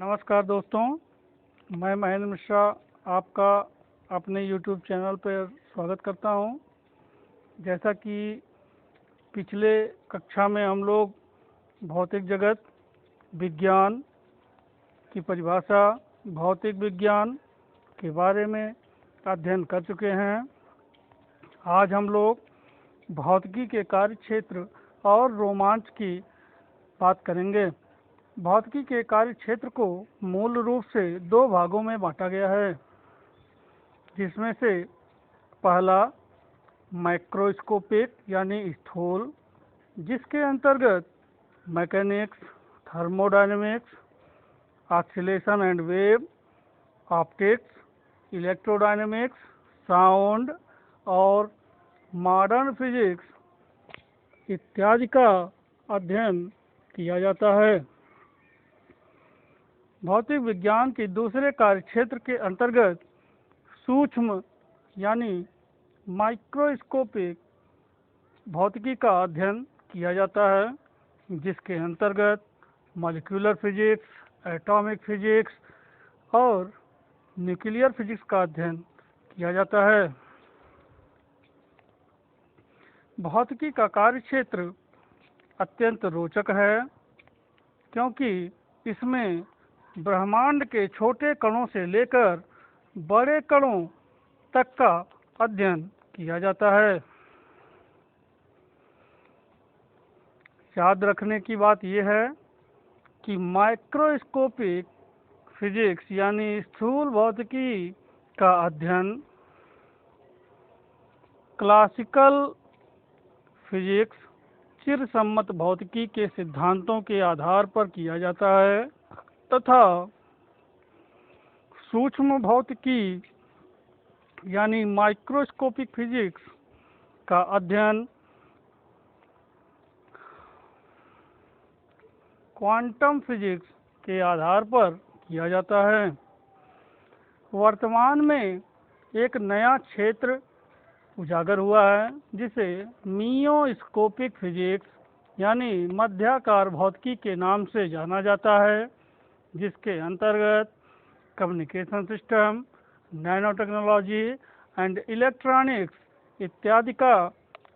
नमस्कार दोस्तों, मैं महेंद्र मिश्रा आपका अपने YouTube चैनल पर स्वागत करता हूं। जैसा कि पिछले कक्षा में हम लोग भौतिक जगत, विज्ञान की परिभाषा, भौतिक विज्ञान के बारे में अध्ययन कर चुके हैं। आज हम लोग भौतिकी के कार्यक्षेत्र और रोमांच की बात करेंगे। भौतिकी के कार्य क्षेत्र को मूल रूप से दो भागों में बांटा गया है, जिसमें से पहला माइक्रोस्कोपिक यानी स्थूल, जिसके अंतर्गत mechanics, thermodynamics, oscillation and wave, optics, electrodynamics, sound और मॉडर्न फिजिक्स इत्यादि का अध्ययन किया जाता है। भौतिक विज्ञान के दूसरे कार्यक्षेत्र के अंतर्गत सूक्ष्म यानी माइक्रोस्कोपिक भौतिकी का अध्ययन किया जाता है, जिसके अंतर्गत मॉलिक्यूलर फिजिक्स, एटॉमिक फिजिक्स और न्यूक्लियर फिजिक्स का अध्ययन किया जाता है। भौतिकी का कार्यक्षेत्र अत्यंत रोचक है, क्योंकि इसमें ब्रह्मांड के छोटे कणों से लेकर बड़े कणों तक का अध्ययन किया जाता है। याद रखने की बात यह है कि माइक्रोस्कोपिक फिजिक्स यानी स्थूल भौतिकी का अध्ययन क्लासिकल फिजिक्स, चिरसम्मत भौतिकी के सिद्धांतों के आधार पर किया जाता है, तथा सूक्ष्म भौतिकी यानी माइक्रोस्कोपिक फिजिक्स का अध्ययन क्वांटम फिजिक्स के आधार पर किया जाता है। वर्तमान में एक नया क्षेत्र उजागर हुआ है, जिसे मियोस्कोपिक फिजिक्स यानी मध्याकार भौतिकी के नाम से जाना जाता है, जिसके अंतर्गत communication system, nano technology and electronics इत्यादि का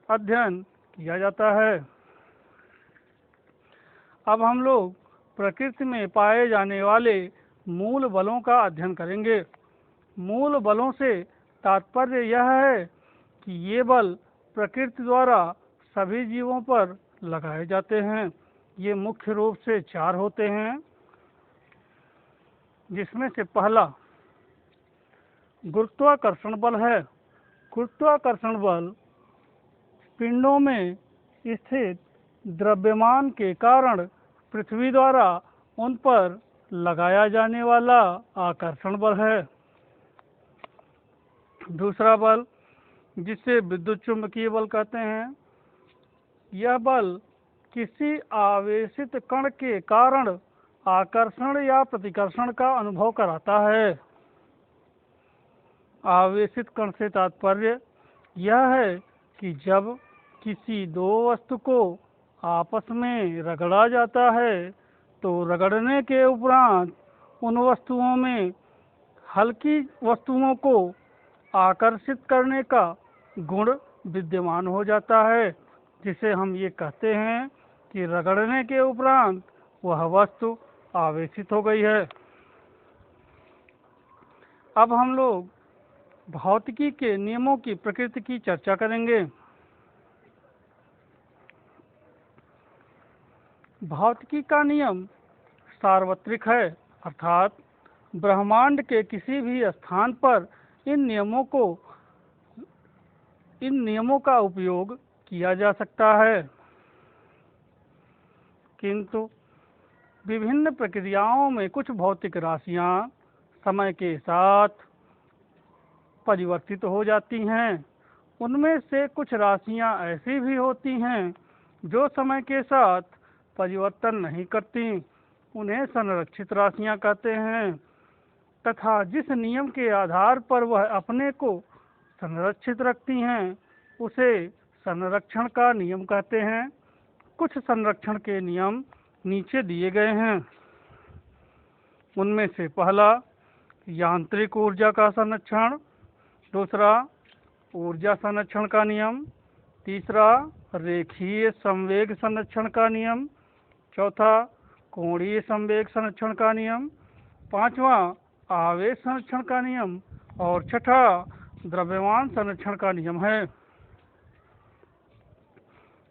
अध्ययन किया जाता है। अब हम लोग प्रकृति में पाए जाने वाले मूल बलों का अध्ययन करेंगे। मूल बलों से तात्पर्य यह है कि ये बल प्रकृति द्वारा सभी जीवों पर लगाए जाते हैं। ये मुख्य रूप से चार होते हैं, जिसमें से पहला गुरुत्वाकर्षण बल है। गुरुत्वाकर्षण बल पिंडों में स्थित द्रव्यमान के कारण पृथ्वी द्वारा उन पर लगाया जाने वाला आकर्षण बल है। दूसरा बल, जिसे विद्युत चुंबकीय बल कहते हैं, यह बल किसी आवेशित कण के कारण आकर्षण या प्रतिकर्षण का अनुभव कराता है। आवेशित कण से तात्पर्य यह है कि जब किसी दो वस्तु को आपस में रगड़ा जाता है, तो रगड़ने के उपरांत उन वस्तुओं में हल्की वस्तुओं को आकर्षित करने का गुण विद्यमान हो जाता है, जिसे हम ये कहते हैं कि रगड़ने के उपरांत वह वस्तु आवेशित हो गई है। अब हम लोग भौतिकी के नियमों की प्रकृति की चर्चा करेंगे। भौतिकी का नियम सार्वत्रिक है, अर्थात ब्रह्मांड के किसी भी स्थान पर इन नियमों का उपयोग किया जा सकता है, किंतु विभिन्न प्रक्रियाओं में कुछ भौतिक राशियां समय के साथ परिवर्तित हो जाती हैं। उनमें से कुछ राशियां ऐसी भी होती हैं जो समय के साथ परिवर्तन नहीं करती। उन्हें संरक्षित राशियां कहते हैं, तथा जिस नियम के आधार पर वह अपने को संरक्षित रखती हैं, उसे संरक्षण का नियम कहते हैं। कुछ संरक्षण के नियम नीचे दिए गए हैं। उनमें से पहला यांत्रिक ऊर्जा का संरक्षण, दूसरा ऊर्जा संरक्षण का नियम, तीसरा रेखीय संवेग संरक्षण का नियम, चौथा कोणीय संवेग संरक्षण का नियम, पांचवा आवेश संरक्षण का नियम और छठा द्रव्यमान संरक्षण का नियम है।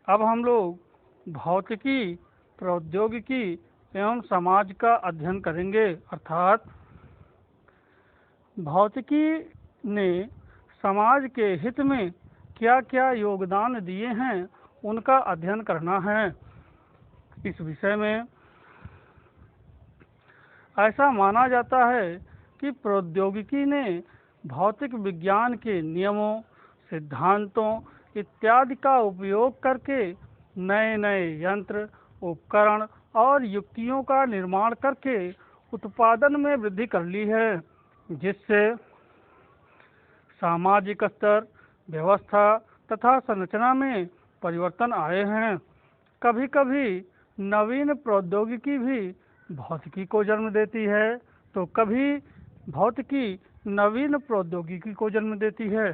अब हम लोग भौतिकी, प्रौद्योगिकी एवं समाज का अध्ययन करेंगे, अर्थात भौतिकी ने समाज के हित में क्या क्या योगदान दिए हैं उनका अध्ययन करना है। इस विषय में ऐसा माना जाता है कि प्रौद्योगिकी ने भौतिक विज्ञान के नियमों, सिद्धांतों इत्यादि का उपयोग करके नए नए यंत्र, उपकरण और युक्तियों का निर्माण करके उत्पादन में वृद्धि कर ली है, जिससे सामाजिक स्तर, व्यवस्था तथा संरचना में परिवर्तन आए हैं। कभी कभी नवीन प्रौद्योगिकी भी भौतिकी को जन्म देती है, तो कभी भौतिकी नवीन प्रौद्योगिकी को जन्म देती है।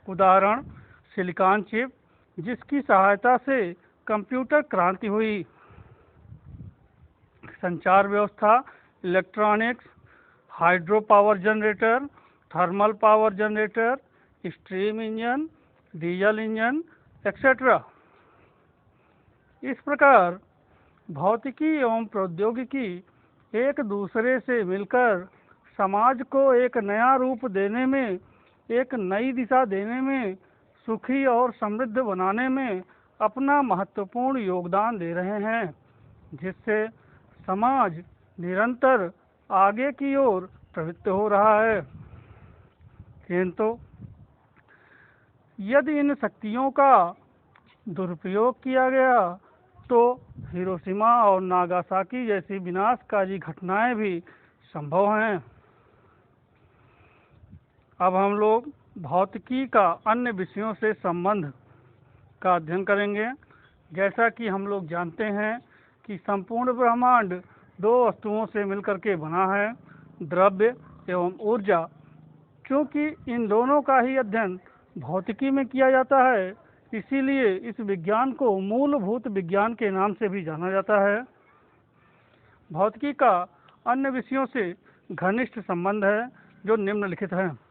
उदाहरण सिलिकॉन चिप, जिसकी सहायता से कंप्यूटर क्रांति हुई। संचार व्यवस्था, electronics, hydro power generator, thermal power generator, steam engine, diesel engine etcetera. इस प्रकार भौतिकी एवं प्रौद्योगिकी एक दूसरे से मिलकर समाज को एक नया रूप देने में, एक नई दिशा देने में, सुखी और समृद्ध बनाने में अपना महत्वपूर्ण योगदान दे रहे हैं, जिससे समाज निरंतर आगे की ओर प्रवृत्त हो रहा है। किंतु यदि इन शक्तियों का दुरुपयोग किया गया तो हिरोशिमा और नागासाकी जैसी विनाशकारी घटनाएं भी संभव हैं। अब हम लोग भौतिकी का अन्य विषयों से संबंध का अध्ययन करेंगे। जैसा कि हम लोग जानते हैं कि संपूर्ण ब्रह्मांड दो वस्तुओं से मिलकर के बना है, द्रव्य एवं ऊर्जा। क्योंकि इन दोनों का ही अध्ययन भौतिकी में किया जाता है, इसीलिए इस विज्ञान को मूलभूत विज्ञान के नाम से भी जाना जाता है। भौतिकी का अन्य विषयों से घनिष्ठ संबंध है, जो निम्नलिखित है।